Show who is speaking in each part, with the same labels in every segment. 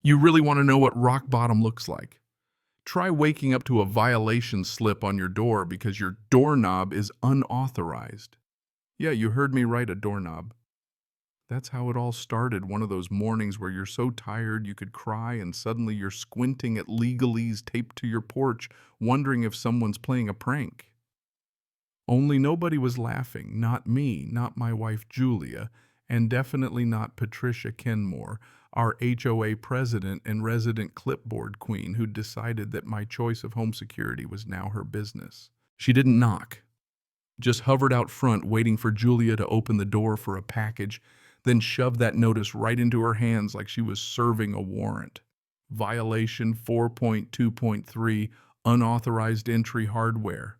Speaker 1: You really want to know what rock bottom looks like? Try waking up to a violation slip on your door because your doorknob is unauthorized. Yeah, you heard me right, a doorknob. That's how it all started, one of those mornings where you're so tired you could cry and suddenly you're squinting at legalese taped to your porch, wondering if someone's playing a prank. Only nobody was laughing, not me, not my wife Julia, and definitely not Patricia Kenmore, our HOA president and resident clipboard queen who decided that my choice of home security was now her business. She didn't knock, just hovered out front waiting for Julia to open the door for a package, then shoved that notice right into her hands like she was serving a warrant. Violation 4.2.3, unauthorized entry hardware.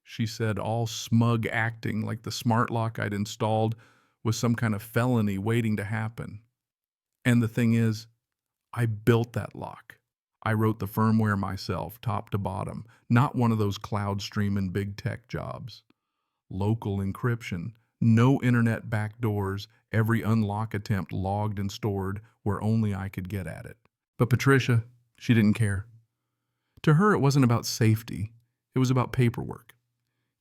Speaker 1: She said, all smug acting like the smart lock I'd installed was some kind of felony waiting to happen. And the thing is, I built that lock. I wrote the firmware myself, top to bottom, not one of those cloud streaming big tech jobs. Local encryption, no internet backdoors, every unlock attempt logged and stored where only I could get at it. But Patricia, she didn't care. To her, it wasn't about safety. It was about paperwork.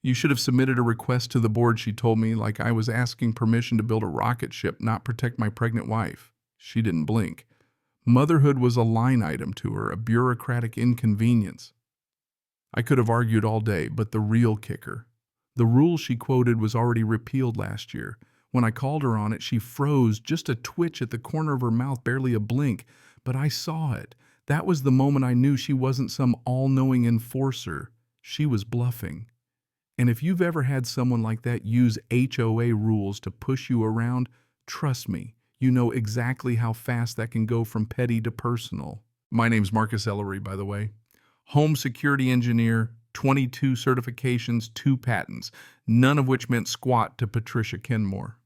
Speaker 1: You should have submitted a request to the board, she told me, like I was asking permission to build a rocket ship, not protect my pregnant wife. She didn't blink. Motherhood was a line item to her, a bureaucratic inconvenience. I could have argued all day, but the real kicker. The rule she quoted was already repealed last year. When I called her on it, she froze, just a twitch at the corner of her mouth, barely a blink. But I saw it. That was the moment I knew she wasn't some all-knowing enforcer. She was bluffing. And if you've ever had someone like that use HOA rules to push you around, trust me, you know exactly how fast that can go from petty to personal. My name's Marcus Ellery, by the way. Home security engineer, 22 certifications, 2 patents, none of which meant squat to Patricia Kenmore.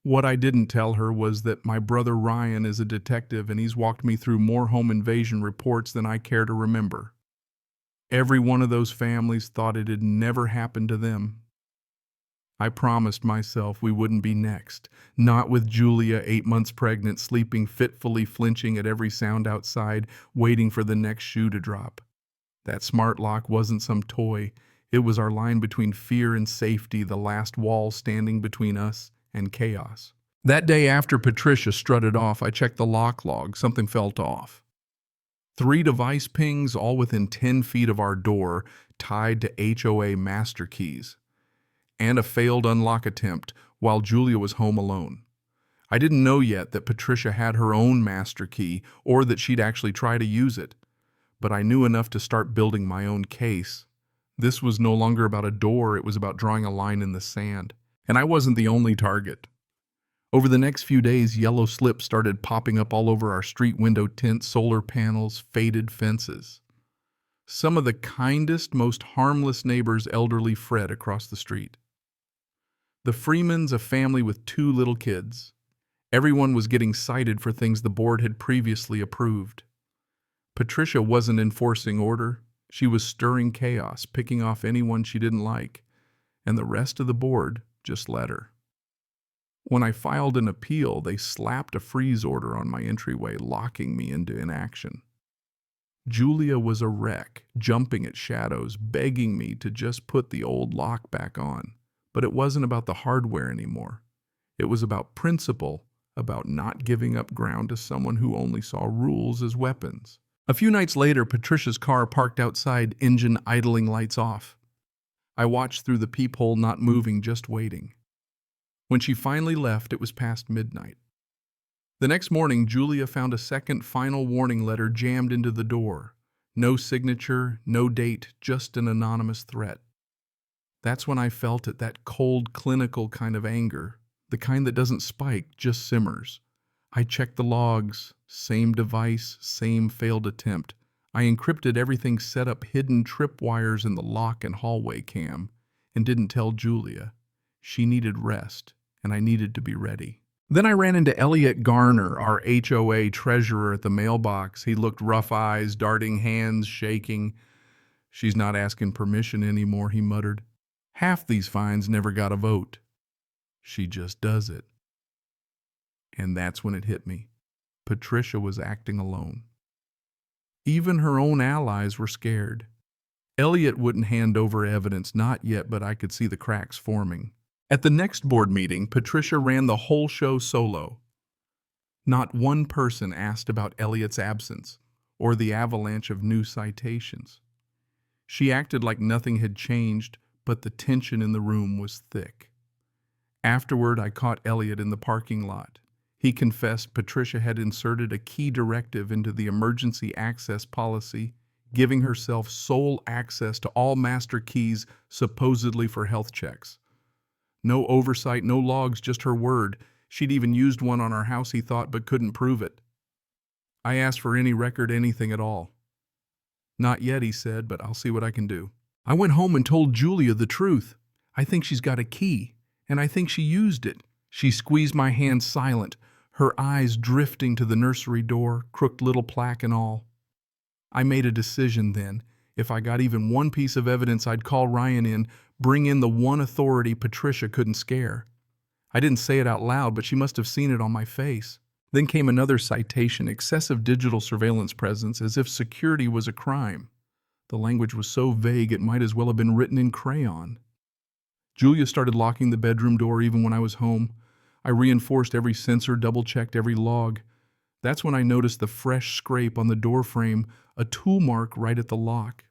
Speaker 1: What I didn't tell her was that my brother Ryan is a detective and he's walked me through more home invasion reports than I care to remember. Every one of those families thought it had never happened to them. I promised myself we wouldn't be next, not with Julia, 8 months pregnant, sleeping fitfully, flinching at every sound outside, waiting for the next shoe to drop. That smart lock wasn't some toy. It was our line between fear and safety, the last wall standing between us and chaos. That day after Patricia strutted off, I checked the lock log. Something felt off. 3 device pings, all within 10 feet of our door, tied to HOA master keys. And a failed unlock attempt while Julia was home alone. I didn't know yet that Patricia had her own master key or that she'd actually try to use it. But I knew enough to start building my own case. This was no longer about a door, it was about drawing a line in the sand. And I wasn't the only target. Over the next few days, yellow slips started popping up all over our street window tints, solar panels, faded fences. Some of the kindest, most harmless neighbors elderly Fred across the street. The Freemans, a family with 2 little kids. Everyone was getting cited for things the board had previously approved. Patricia wasn't enforcing order. She was stirring chaos, picking off anyone she didn't like. And the rest of the board just let her. When I filed an appeal, they slapped a freeze order on my entryway, locking me into inaction. Julia was a wreck, jumping at shadows, begging me to just put the old lock back on. But it wasn't about the hardware anymore. It was about principle, about not giving up ground to someone who only saw rules as weapons. A few nights later, Patricia's car parked outside, engine idling, lights off. I watched through the peephole, not moving, just waiting. When she finally left, it was past midnight. The next morning, Julia found a second final warning letter jammed into the door. No signature, no date, just an anonymous threat. That's when I felt it, that cold, clinical kind of anger, the kind that doesn't spike, just simmers. I checked the logs, same device, same failed attempt. I encrypted everything, set up hidden tripwires in the lock and hallway cam, and didn't tell Julia. She needed rest, and I needed to be ready. Then I ran into Elliot Garner, our HOA treasurer, at the mailbox. He looked rough-eyed, darting hands, shaking. "She's not asking permission anymore," he muttered. "Half these fines never got a vote. She just does it." And that's when it hit me. Patricia was acting alone. Even her own allies were scared. Elliot wouldn't hand over evidence, not yet, but I could see the cracks forming. At the next board meeting, Patricia ran the whole show solo. Not one person asked about Elliot's absence or the avalanche of new citations. She acted like nothing had changed, but the tension in the room was thick. Afterward, I caught Elliot in the parking lot. He confessed Patricia had inserted a key directive into the emergency access policy, giving herself sole access to all master keys supposedly for health checks. No oversight, no logs, just her word. She'd even used one on our house, he thought, but couldn't prove it. I asked for any record, anything at all. Not yet, he said, but I'll see what I can do. I went home and told Julia the truth. I think she's got a key, and I think she used it. She squeezed my hand silent, her eyes drifting to the nursery door, crooked little plaque and all. I made a decision then. If I got even one piece of evidence, I'd call Ryan in, bring in the one authority Patricia couldn't scare. I didn't say it out loud, but she must have seen it on my face. Then came another citation, excessive digital surveillance presence, as if security was a crime. The language was so vague it might as well have been written in crayon. Julia started locking the bedroom door even when I was home. I reinforced every sensor, double-checked every log. That's when I noticed the fresh scrape on the door frame, a tool mark right at the lock.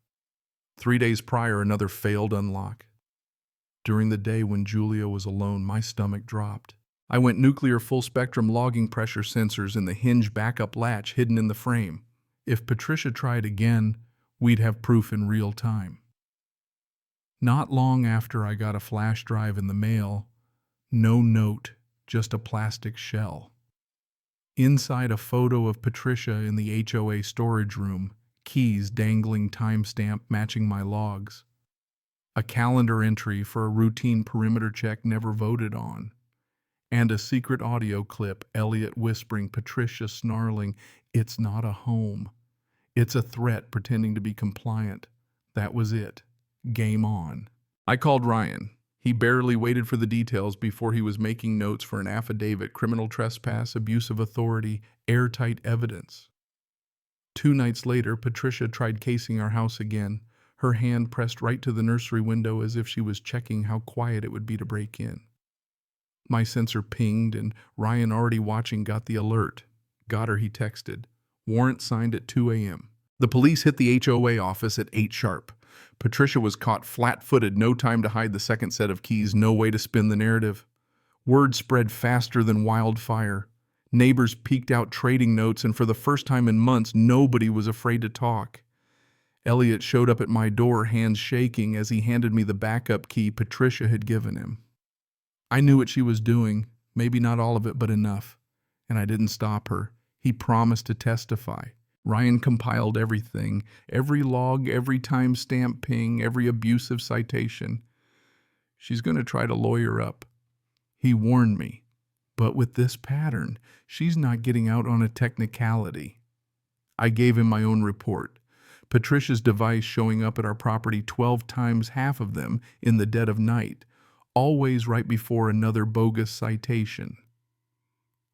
Speaker 1: 3 days prior, another failed unlock. During the day when Julia was alone, my stomach dropped. I went nuclear full-spectrum logging pressure sensors in the hinge backup latch hidden in the frame. If Patricia tried again, we'd have proof in real time. Not long after I got a flash drive in the mail, no note, just a plastic shell. Inside, a photo of Patricia in the HOA storage room, keys dangling, timestamp matching my logs. A calendar entry for a routine perimeter check never voted on. And a secret audio clip, Elliot whispering, Patricia snarling, "It's not a home. It's a threat pretending to be compliant." That was it. Game on. I called Ryan. He barely waited for the details before he was making notes for an affidavit, criminal trespass, abuse of authority, airtight evidence. 2 nights later, Patricia tried casing our house again, her hand pressed right to the nursery window as if she was checking how quiet it would be to break in. My sensor pinged, and Ryan, already watching, got the alert. "Got her," he texted. "Warrant signed at 2 a.m. The police hit the HOA office at 8 sharp. Patricia was caught flat-footed, no time to hide the second set of keys, no way to spin the narrative. Word spread faster than wildfire. Neighbors peeked out trading notes, and for the first time in months, nobody was afraid to talk. Elliot showed up at my door, hands shaking, as he handed me the backup key Patricia had given him. I knew what she was doing, maybe not all of it, but enough. And I didn't stop her. He promised to testify. Ryan compiled everything, every log, every timestamp ping, every abusive citation. She's going to try to lawyer up. He warned me. But with this pattern, she's not getting out on a technicality. I gave him my own report. Patricia's device showing up at our property 12 times, half of them in the dead of night, always right before another bogus citation.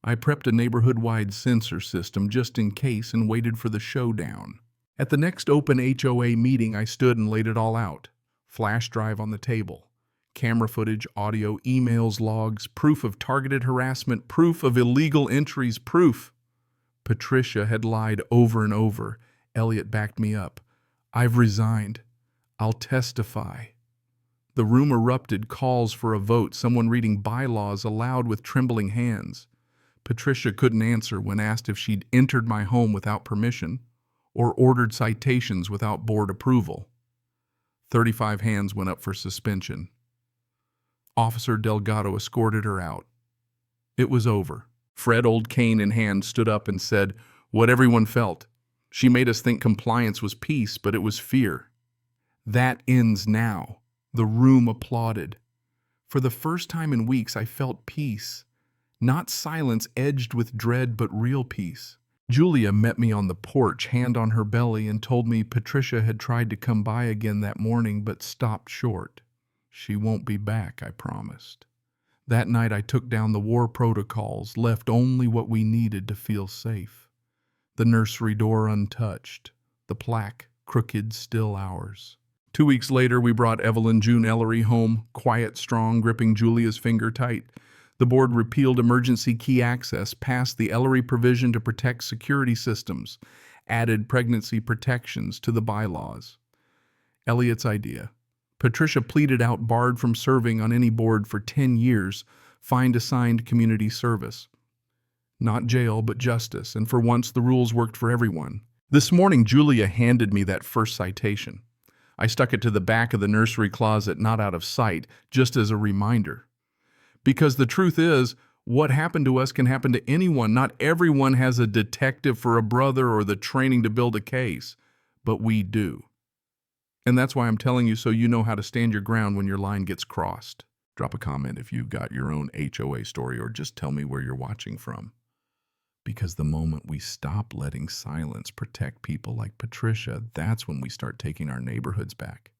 Speaker 1: I prepped a neighborhood-wide sensor system just in case and waited for the showdown. At the next open HOA meeting, I stood and laid it all out. Flash drive on the table. Camera footage, audio, emails, logs, proof of targeted harassment, proof of illegal entries, proof. Patricia had lied over and over. Elliot backed me up. "I've resigned. I'll testify." The room erupted, calls for a vote, someone reading bylaws aloud with trembling hands. Patricia couldn't answer when asked if she'd entered my home without permission or ordered citations without board approval. 35 hands went up for suspension. Officer Delgado escorted her out. It was over. Fred, old cane in hand, stood up and said what everyone felt. She made us think compliance was peace, but it was fear. That ends now. The room applauded. For the first time in weeks, I felt peace. Not silence edged with dread, but real peace. Julia met me on the porch, hand on her belly, and told me Patricia had tried to come by again that morning, but stopped short. "She won't be back," I promised. That night I took down the war protocols, left only what we needed to feel safe. The nursery door untouched, the plaque crooked still ours. 2 weeks later, we brought Evelyn June Ellery home, quiet, strong, gripping Julia's finger tight. The board repealed emergency key access, passed the Ellery provision to protect security systems, added pregnancy protections to the bylaws. Elliot's idea. Patricia pleaded out, barred from serving on any board for 10 years, fined assigned community service. Not jail, but justice, and for once the rules worked for everyone. This morning, Julia handed me that first citation. I stuck it to the back of the nursery closet, not out of sight, just as a reminder. Because the truth is, what happened to us can happen to anyone. Not everyone has a detective for a brother or the training to build a case, but we do. And that's why I'm telling you, so you know how to stand your ground when your line gets crossed. Drop a comment if you've got your own HOA story, or just tell me where you're watching from. Because the moment we stop letting silence protect people like Patricia, that's when we start taking our neighborhoods back.